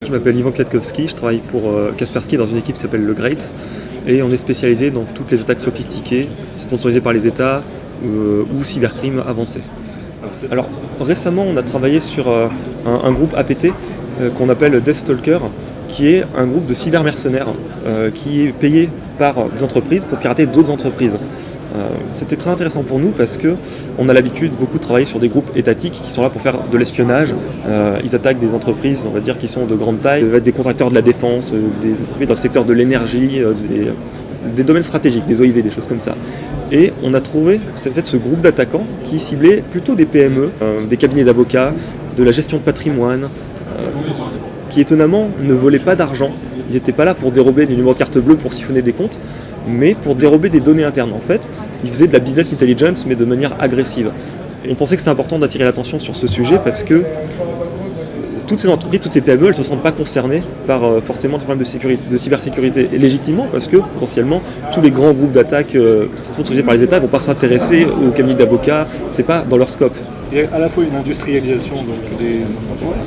Je m'appelle Ivan Kwiatkowski, je travaille pour Kaspersky dans une équipe qui s'appelle le Great et on est spécialisé dans toutes les attaques sophistiquées, sponsorisées par les États ou cybercrime avancé. Alors récemment on a travaillé sur un groupe APT qu'on appelle Deathstalker, qui est un groupe de cybermercenaires qui est payé par des entreprises pour pirater d'autres entreprises. C'était très intéressant pour nous parce qu'on a l'habitude beaucoup de travailler sur des groupes étatiques qui sont là pour faire de l'espionnage. Ils attaquent des entreprises, on va dire, qui sont de grande taille, des contracteurs de la défense, des entreprises dans le secteur de l'énergie, des domaines stratégiques, des OIV, des choses comme ça. Et on a trouvé en fait, ce groupe d'attaquants qui ciblait plutôt des PME, des cabinets d'avocats, de la gestion de patrimoine, qui étonnamment ne volaient pas d'argent. Ils n'étaient pas là pour dérober des numéros de carte bleue pour siphonner des comptes, mais pour dérober des données internes. En fait, ils faisaient de la business intelligence, mais de manière agressive. Et on pensait que c'était important d'attirer l'attention sur ce sujet parce que toutes ces entreprises, toutes ces PME, elles ne se sentent pas concernées par forcément des problèmes de cybersécurité. Et légitimement, parce que potentiellement, tous les grands groupes d'attaques sponsorisés par les États ne vont pas s'intéresser aux cabinets d'avocats, c'est pas dans leur scope. Il y a à la fois une industrialisation donc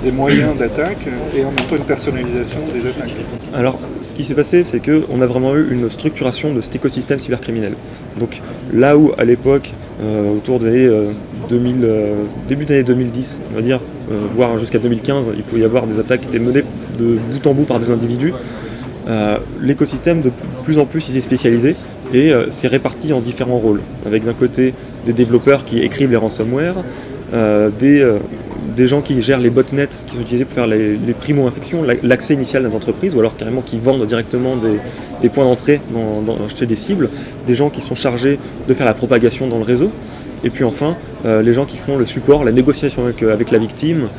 des moyens d'attaque et en même temps une personnalisation des attaques. Alors, ce qui s'est passé, c'est qu'on a vraiment eu une structuration de cet écosystème cybercriminel. Donc, là où à l'époque, autour des années début des années 2010, on va dire, voire jusqu'à 2015, il pouvait y avoir des attaques qui étaient menées de bout en bout par des individus, l'écosystème de plus en plus il s'est spécialisé et s'est réparti en différents rôles, avec d'un côté des développeurs qui écrivent les ransomware, des gens qui gèrent les botnets qui sont utilisés pour faire les primo-infections, l'accès initial des entreprises, ou alors carrément qui vendent directement des points d'entrée chez des cibles, des gens qui sont chargés de faire la propagation dans le réseau, et puis enfin les gens qui font le support, la négociation avec la victime,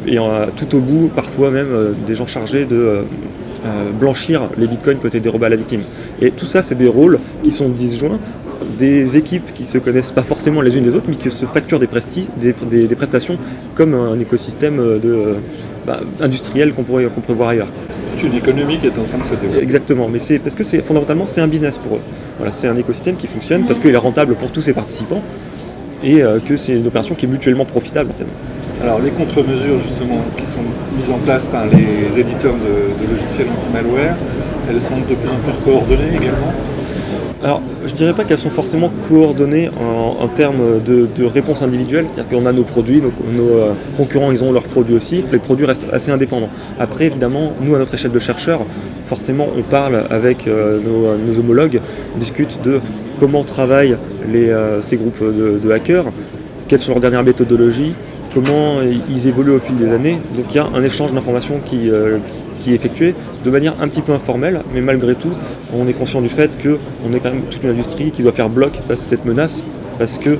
et tout au bout parfois même des gens chargés de blanchir les bitcoins qui ont été dérobés à la victime. Et tout ça c'est des rôles qui sont disjoints, des équipes qui ne se connaissent pas forcément les unes les autres, mais qui se facturent des prestations comme un écosystème industriel qu'on pourrait voir ailleurs. C'est une économie qui est en train de se développer. Exactement, mais c'est parce que fondamentalement c'est un business pour eux. Voilà, c'est un écosystème qui fonctionne parce qu'il est rentable pour tous ses participants et que c'est une opération qui est mutuellement profitable. Alors les contre-mesures justement qui sont mises en place par les éditeurs de logiciels anti-malware, elles sont de plus en plus coordonnées également. Alors, je ne dirais pas qu'elles sont forcément coordonnées en termes de réponse individuelle, c'est-à-dire qu'on a nos produits, nos concurrents ils ont leurs produits aussi, les produits restent assez indépendants. Après évidemment, nous à notre échelle de chercheurs, forcément on parle avec nos homologues, on discute de comment travaillent ces groupes de hackers, quelles sont leurs dernières méthodologies, comment ils évoluent au fil des années. Donc il y a un échange d'informations qui est effectué de manière un petit peu informelle, mais malgré tout, on est conscient du fait qu'on est quand même toute une industrie qui doit faire bloc face à cette menace, parce que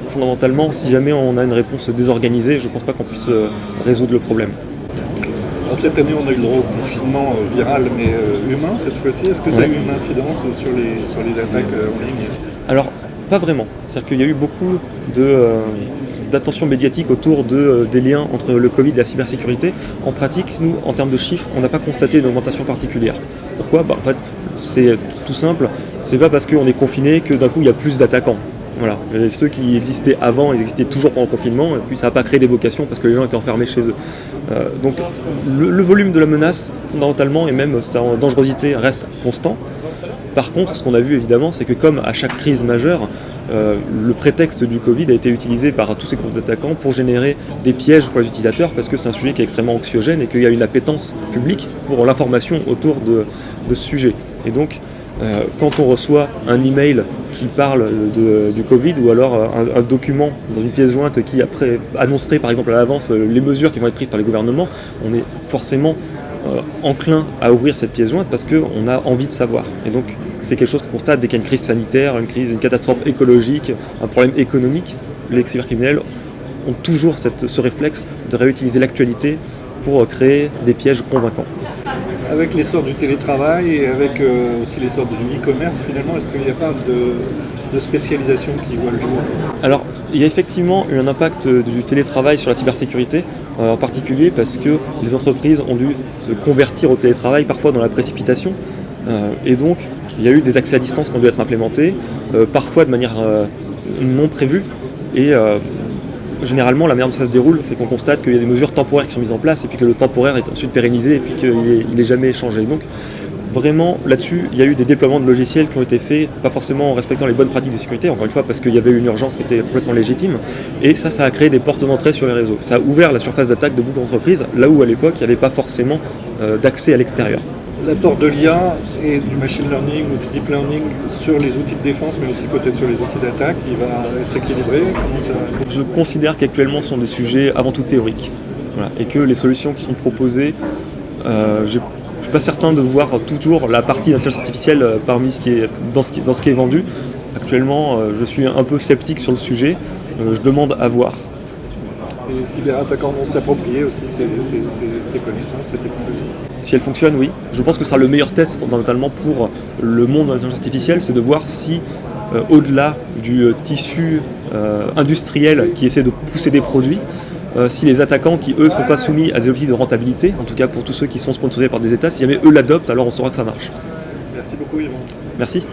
fondamentalement, si jamais on a une réponse désorganisée, je ne pense pas qu'on puisse résoudre le problème. Alors cette année, on a eu le droit au confinement viral, mais humain cette fois-ci. Est-ce que ça a eu une incidence sur les attaques en ligne ? Alors, pas vraiment. C'est-à-dire qu'il y a eu beaucoup d'attention médiatique autour des liens entre le Covid et la cybersécurité. En pratique, nous, en termes de chiffres, on n'a pas constaté une augmentation particulière. Pourquoi ? En fait, c'est tout simple. C'est pas parce qu'on est confiné que d'un coup, il y a plus d'attaquants. Voilà. Et ceux qui existaient avant, ils existaient toujours pendant le confinement, et puis ça n'a pas créé d'évocation parce que les gens étaient enfermés chez eux. Donc, le volume de la menace, fondamentalement, et même sa dangerosité reste constant. Par contre, ce qu'on a vu évidemment, c'est que comme à chaque crise majeure, le prétexte du Covid a été utilisé par tous ces groupes d'attaquants pour générer des pièges pour les utilisateurs parce que c'est un sujet qui est extrêmement anxiogène et qu'il y a une appétence publique pour l'information autour de ce sujet. Et donc, quand on reçoit un email qui parle du Covid ou alors un document dans une pièce jointe qui après annoncerait par exemple à l'avance les mesures qui vont être prises par les gouvernements, on est forcément enclin à ouvrir cette pièce jointe parce qu'on a envie de savoir. Et donc c'est quelque chose qu'on constate dès qu'il y a une crise sanitaire, une catastrophe écologique, un problème économique. Les cybercriminels ont toujours ce réflexe de réutiliser l'actualité pour créer des pièges convaincants. Avec l'essor du télétravail et avec aussi l'essor du e-commerce, finalement, est-ce qu'il n'y a pas de spécialisation qui voit le jour ? Alors, il y a effectivement eu un impact du télétravail sur la cybersécurité, en particulier parce que les entreprises ont dû se convertir au télétravail parfois dans la précipitation. Et donc, il y a eu des accès à distance qui ont dû être implémentés, parfois de manière non prévue. Et généralement, la manière dont ça se déroule, c'est qu'on constate qu'il y a des mesures temporaires qui sont mises en place et puis que le temporaire est ensuite pérennisé et puis qu'il n'est jamais changé. Donc, vraiment, là-dessus, il y a eu des déploiements de logiciels qui ont été faits, pas forcément en respectant les bonnes pratiques de sécurité, encore une fois, parce qu'il y avait une urgence qui était complètement légitime. Et ça a créé des portes d'entrée sur les réseaux. Ça a ouvert la surface d'attaque de beaucoup d'entreprises, là où à l'époque, il n'y avait pas forcément d'accès à l'extérieur. L'apport de l'IA et du machine learning ou du deep learning sur les outils de défense, mais aussi peut-être sur les outils d'attaque, il va s'équilibrer. Je considère qu'actuellement, ce sont des sujets avant tout théoriques. Voilà, et que les solutions qui sont proposées, je ne suis pas certain de voir toujours la partie d'intelligence artificielle parmi dans ce qui est vendu. Actuellement, je suis un peu sceptique sur le sujet. Je demande à voir. Et les cyberattaquants vont s'approprier aussi ces connaissances, ces technologies. Si elles fonctionnent, oui. Je pense que ce sera le meilleur test fondamentalement pour le monde de l'intelligence artificielle, c'est de voir si, au-delà du tissu industriel qui essaie de pousser des produits, si les attaquants qui, eux, ne sont pas soumis à des objectifs de rentabilité, en tout cas pour tous ceux qui sont sponsorisés par des États, si jamais eux l'adoptent, alors on saura que ça marche. Merci beaucoup, Yvan. Merci.